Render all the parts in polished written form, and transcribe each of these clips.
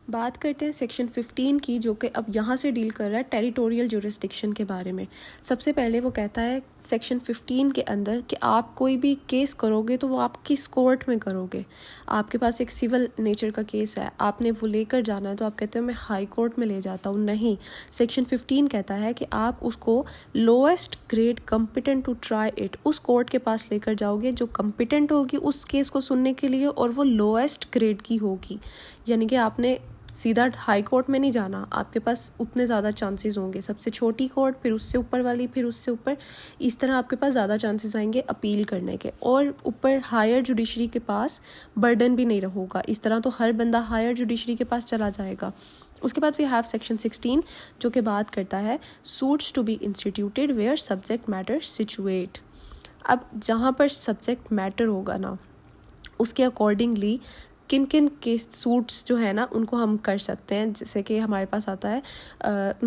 बात करते हैं सेक्शन 15 की, जो कि अब यहाँ से डील कर रहा है टेरिटोरियल जुरिस्डिक्शन के बारे में। सबसे पहले वो कहता है सेक्शन 15 के अंदर कि आप कोई भी केस करोगे तो वो आप किस कोर्ट में करोगे। आपके पास एक सिविल नेचर का केस है, आपने वो लेकर जाना है, तो आप कहते हो मैं हाई कोर्ट में ले जाता हूँ। नहीं, सेक्शन 15 कहता है कि आप उसको lowest grade competent to try it उस कोर्ट के पास लेकर जाओगे जो कम्पिटेंट होगी उस केस को सुनने के लिए, और वो लोएस्ट ग्रेड की होगी। यानी कि आपने सीधा हाई कोर्ट में नहीं जाना, आपके पास उतने ज़्यादा चांसेस होंगे। सबसे छोटी कोर्ट, फिर उससे ऊपर वाली, फिर उससे ऊपर, इस तरह आपके पास ज़्यादा चांसेस आएंगे अपील करने के। और ऊपर हायर जुडिशरी के पास बर्डन भी नहीं होगा। इस तरह तो हर बंदा हायर जुडिशरी के पास चला जाएगा। उसके बाद वी हैव सेक्शन 16 जो कि बात करता है suits to be instituted where subject matter situate. अब जहाँ पर सब्जेक्ट मैटर होगा ना, उसके अकॉर्डिंगली किन किन केस सूट्स जो है ना उनको हम कर सकते हैं। जैसे कि हमारे पास आता है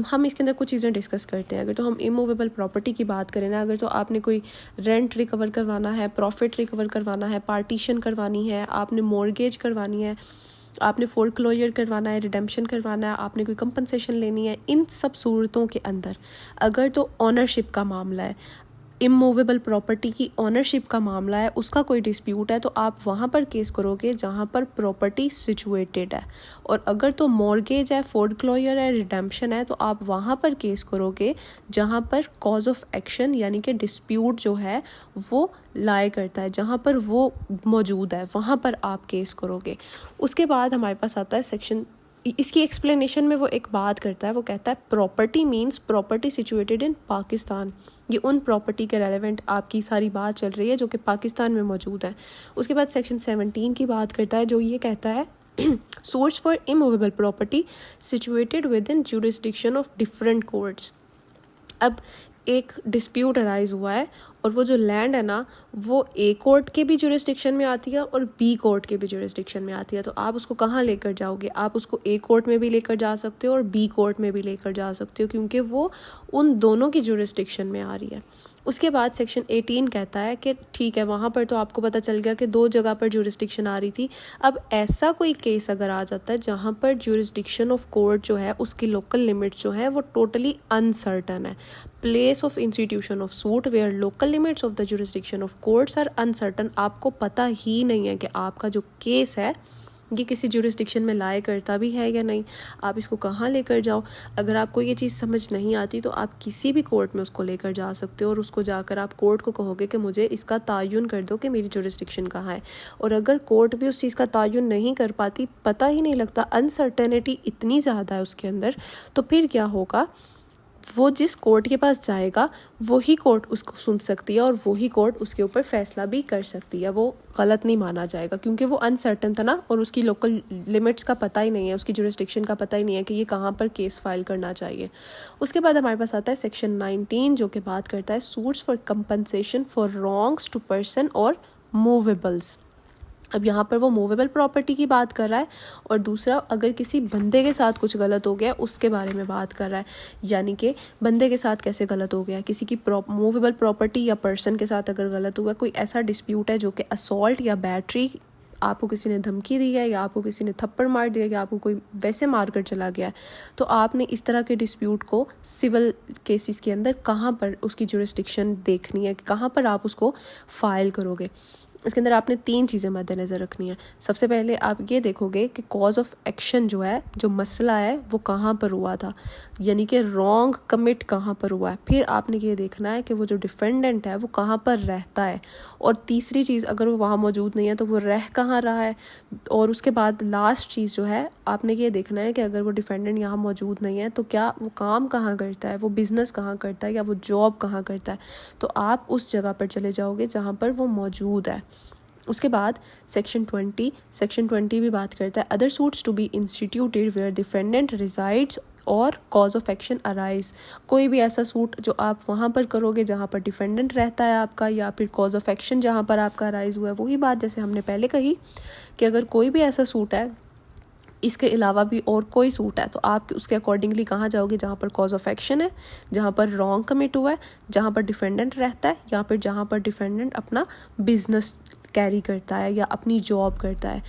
हम इसके अंदर कुछ चीज़ें डिस्कस करते हैं। अगर तो हम इमूवेबल प्रॉपर्टी की बात करें ना, अगर तो आपने कोई रेंट रिकवर करवाना है, प्रॉफिट रिकवर करवाना है, पार्टीशन करवानी है, आपने मॉर्गेज करवानी है, आपने फोरक्लोजर करवाना है, रिडेम्पशन करवाना है, आपने कोई कंपनसेशन लेनी है, इन सब सूरतों के अंदर अगर तो ऑनरशिप का मामला है, इमूवेबल प्रॉपर्टी की ऑनरशिप का मामला है, उसका कोई डिस्प्यूट है, तो आप वहाँ पर केस करोगे जहाँ पर प्रॉपर्टी सिचुएटेड है। और अगर तो मॉर्गेज है, फोरक्लोजर है, रिडेम्पशन है, तो आप वहाँ पर केस करोगे जहाँ पर कॉज ऑफ एक्शन यानी कि डिस्प्यूट जो है वो लाई करता है, जहाँ पर वो मौजूद है वहाँ पर आप केस करोगे। उसके बाद हमारे पास आता है सेक्शन, इसकी एक्सप्लेनेशन में वो एक बात करता है, वो कहता है property means property situated in Pakistan. ये उन प्रॉपर्टी के रेलेवेंट आपकी सारी बात चल रही है जो कि पाकिस्तान में मौजूद है। उसके बाद सेक्शन 17 की बात करता है जो ये कहता है source for immovable property situated with in jurisdiction of different courts. अब एक डिस्प्यूट अराइज हुआ है और वो जो लैंड है ना वो ए कोर्ट के भी जुरिस्डिक्शन में आती है और बी कोर्ट के भी जुरिस्डिक्शन में आती है। तो आप उसको कहाँ लेकर जाओगे? आप उसको ए कोर्ट में भी लेकर जा सकते हो और बी कोर्ट में भी लेकर जा सकते हो, क्योंकि वो उन दोनों की जुरिस्डिक्शन में आ रही है। उसके बाद सेक्शन 18 कहता है कि ठीक है, वहाँ पर तो आपको पता चल गया कि दो जगह पर जुरिस्डिक्शन आ रही थी। अब ऐसा कोई केस अगर आ जाता है जहाँ पर जुरिस्डिक्शन ऑफ कोर्ट जो है उसकी लोकल लिमिट्स जो है वो टोटली अनसर्टन है, place of institution of suit where local limits of the jurisdiction of courts are uncertain, आपको पता ही नहीं है कि आपका जो केस है ये किसी जुरिस्डिक्शन में लाए करता भी है या नहीं, आप इसको कहाँ लेकर जाओ। अगर आपको ये चीज़ समझ नहीं आती तो आप किसी भी कोर्ट में उसको लेकर जा सकते हो और उसको जाकर आप कोर्ट को कहोगे कि मुझे इसका तायुन कर दो कि मेरी जुरिस्डिक्शन कहाँ है। और अगर कोर्ट भी उस चीज़ का तायुन नहीं कर पाती, पता ही नहीं लगता, अनसर्टेनिटी इतनी ज़्यादा है उसके अंदर, तो फिर क्या होगा, वो जिस कोर्ट के पास जाएगा वही कोर्ट उसको सुन सकती है और वही कोर्ट उसके ऊपर फैसला भी कर सकती है। वो गलत नहीं माना जाएगा क्योंकि वो अनसर्टन था ना, और उसकी लोकल लिमिट्स का पता ही नहीं है, उसकी जुरिस्डिक्शन का पता ही नहीं है कि ये कहाँ पर केस फाइल करना चाहिए। उसके बाद हमारे पास आता है सेक्शन 19 जो कि बात करता है suits for compensation for wrongs to person और मूवेबल्स। अब यहाँ पर वो मूवेबल प्रॉपर्टी की बात कर रहा है और दूसरा अगर किसी बंदे के साथ कुछ गलत हो गया उसके बारे में बात कर रहा है। यानी कि बंदे के साथ कैसे गलत हो गया, किसी की मूवेबल प्रॉपर्टी या पर्सन के साथ अगर गलत हुआ, कोई ऐसा डिस्प्यूट है जो कि असॉल्ट या बैटरी, आपको किसी ने धमकी दी है या आपको किसी ने थप्पड़ मार दिया या आपको कोई वैसे मार कर चला गया, तो आपने इस तरह के डिस्प्यूट को सिविल केसेस के अंदर कहाँ पर उसकी जुरिस्डिक्शन देखनी है, कहाँ पर आप उसको फाइल करोगे। इसके अंदर आपने 3 चीज़ें मद्देनज़र रखनी है। सबसे पहले आप ये देखोगे कि कॉज ऑफ एक्शन जो है, जो मसला है वो कहाँ पर हुआ था, यानी कि रॉन्ग कमिट कहाँ पर हुआ है। फिर आपने ये देखना है कि वो जो डिफेंडेंट है वो कहाँ पर रहता है, और तीसरी चीज़ अगर वो वहाँ मौजूद नहीं है तो वो रह कहाँ रहा है। और उसके बाद लास्ट चीज़ जो है आपने ये देखना है कि अगर वो डिफेंडेंट यहाँ मौजूद नहीं है तो क्या वो काम कहाँ करता है, वो बिज़नेस कहाँ करता है या वो जॉब कहाँ करता है। तो आप उस जगह पर चले जाओगे जहाँ पर वो मौजूद है। उसके बाद सेक्शन 20 भी बात करता है other suits to be instituted where defendant resides और कॉज ऑफ एक्शन अराइज। कोई भी ऐसा सूट जो आप वहाँ पर करोगे जहाँ पर डिफेंडेंट रहता है आपका, या फिर कॉज ऑफ एक्शन जहाँ पर आपका अराइज हुआ है। वही बात जैसे हमने पहले कही कि अगर कोई भी ऐसा सूट है, इसके अलावा भी और कोई सूट है, तो आप उसके अकॉर्डिंगली कहाँ जाओगे, जहाँ पर कॉज ऑफ एक्शन है, जहाँ पर रॉन्ग कमिट हुआ है, जहाँ पर डिफेंडेंट रहता है, या फिर जहाँ पर डिफेंडेंट अपना बिजनेस कैरी करता है या अपनी जॉब करता है।